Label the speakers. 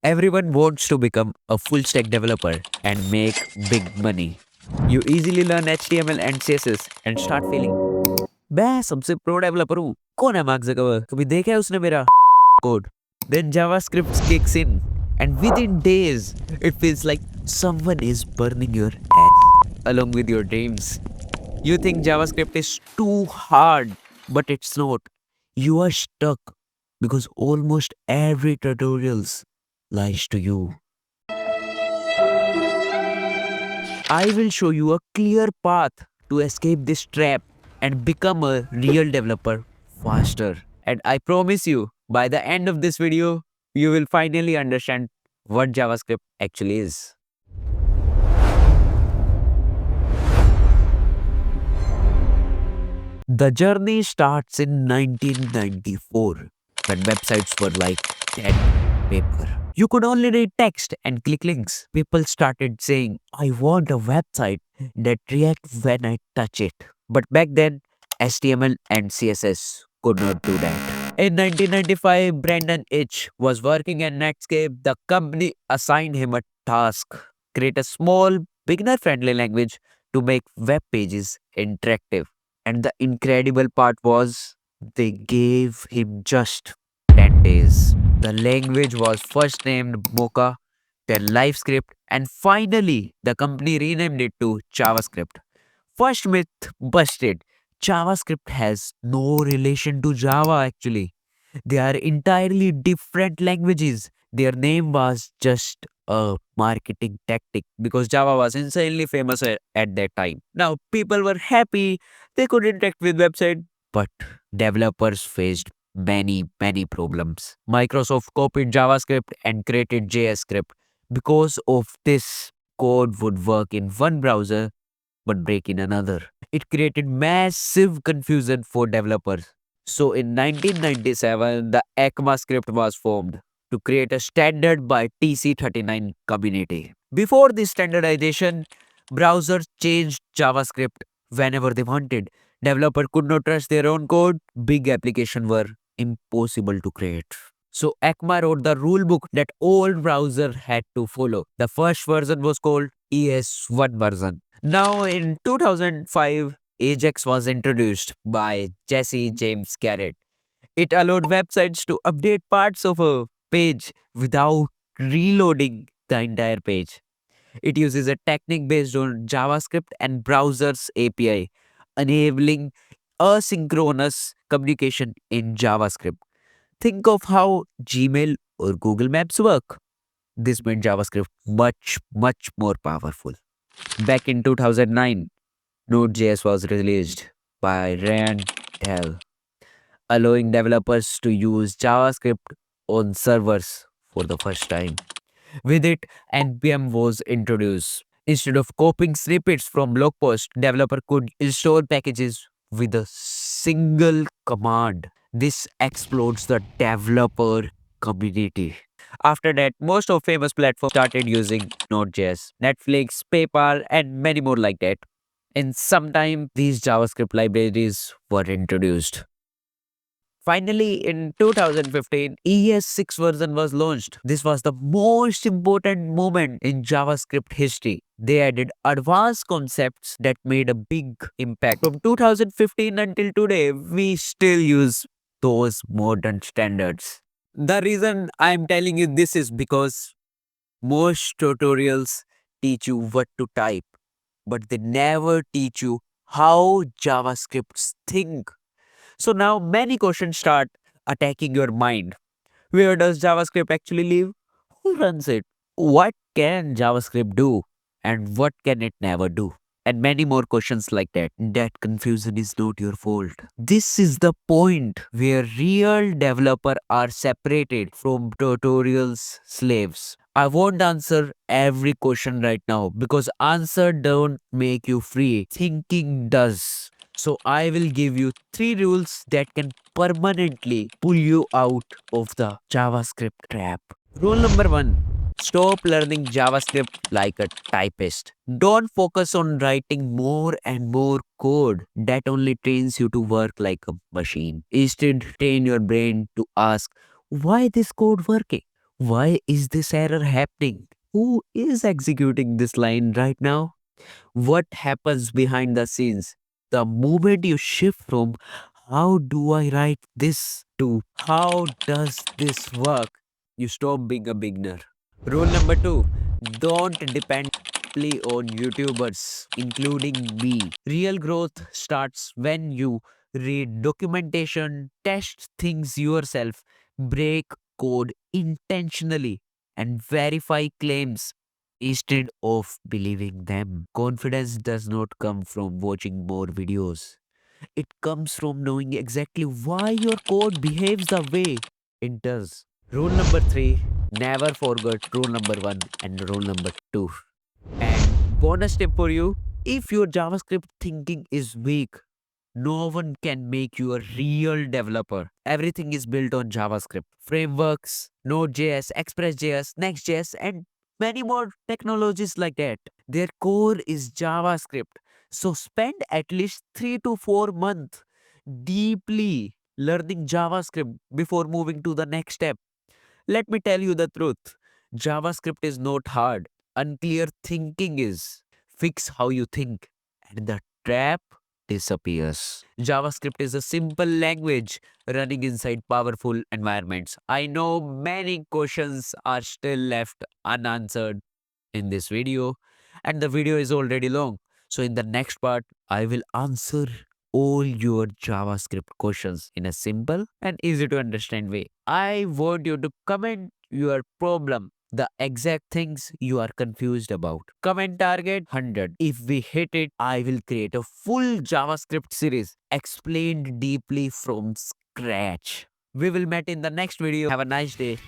Speaker 1: Everyone wants to become a full stack developer and make big money. You easily learn HTML and CSS and start feeling मैं सबसे pro developer हूँ कौन है mark Zuckerberg कभी देखा है उसने मेरा code. Then JavaScript kicks in, and within days, it feels like someone is burning your ass along with your dreams. You think JavaScript is too hard, but it's not. You are stuck because almost every tutorials lies to you. I will show you a clear path to escape this trap and become a real developer faster. And I promise you, by the end of this video, you will finally understand what JavaScript actually is. The journey starts in 1994 when websites were like dead paper. You could only read text and click links. People started saying, I want a website that reacts when I touch it. But back then, HTML and CSS could not do that. In 1995, Brandon H. was working at Netscape. The company assigned him a task: create a small, beginner friendly language to make web pages interactive. And the incredible part was they gave him just 10 days. The language was first named Mocha, then LiveScript, and finally the company renamed it to JavaScript. First myth busted. JavaScript has no relation to Java actually. They are entirely different languages. Their name was just a marketing tactic because Java was insanely famous at that time. Now, people were happy they could interact with website, but developers faced many problems. Microsoft copied JavaScript and created JScript. Because of this, code would work in one browser but break in another. It created massive confusion for developers. So in 1997, the ECMAScript was formed to create a standard by TC39 community. Before this standardization, browsers changed JavaScript whenever they wanted. Developers could not trust their own code. Big applications were impossible to create. So ECMA wrote the rule book that all browsers had to follow. The first version was called ES1 version. Now in 2005, Ajax was introduced by Jesse James Garrett. It allowed websites to update parts of a page without reloading the entire page. It uses a technique based on JavaScript and browser's API, enabling asynchronous communication in JavaScript. Think of how Gmail or Google Maps work. This made JavaScript much more powerful. Back in 2009, Node.js was released by Ryan Dell, allowing developers to use JavaScript on servers for the first time. With it, NPM was introduced. Instead of copying snippets from blog posts, developer could install packages with a single command. This explodes the developer community. After that, most of famous platforms started using Node.js, Netflix, PayPal, and many more like that. In some time, these JavaScript libraries were introduced. Finally, in 2015, ES6 version was launched. This was the most important moment in JavaScript history. They added advanced concepts that made a big impact. From 2015 until today, we still use those modern standards. The reason I'm telling you this is because most tutorials teach you what to type, but they never teach you how JavaScripts think. So now many questions start attacking your mind. Where does JavaScript actually live? Who runs it? What can JavaScript do? And what can it never do? And many more questions like that. That confusion is not your fault. This is the point where real developers are separated from tutorials slaves. I won't answer every question right now because answer don't make you free. Thinking does. So I will give you 3 rules that can permanently pull you out of the JavaScript trap. Rule number 1. Stop learning JavaScript like a typist. Don't focus on writing more and more code. That only trains you to work like a machine. Instead, train your brain to ask, why this code working? Why is this error happening? Who is executing this line right now? What happens behind the scenes? The moment you shift from how do I write this to how does this work, you stop being a beginner. Rule number two, don't depend only on YouTubers, including me. Real growth starts when you read documentation, test things yourself, break code intentionally, and verify claims instead of believing them. Confidence does not come from watching more videos. It comes from knowing exactly why your code behaves the way it does. Rule number three, never forget rule number one and rule number two. And bonus tip for you, if your JavaScript thinking is weak, no one can make you a real developer. Everything is built on JavaScript. Frameworks, Node.js, ExpressJS, Next.js, and many more technologies like that. Their core is JavaScript. So spend at least 3 to 4 months deeply learning JavaScript before moving to the next step. Let me tell you the truth. JavaScript is not hard. Unclear thinking is. Fix how you think, and the trap disappears. JavaScript is a simple language running inside powerful environments. I know many questions are still left unanswered in this video, and the video is already long. So, in the next part, I will answer all your JavaScript questions in a simple and easy to understand way. I want you to comment your problem, the exact things you are confused about. Comment target 100. If we hit it, I will create a full JavaScript series explained deeply from scratch. We will meet in the next video. Have a nice day.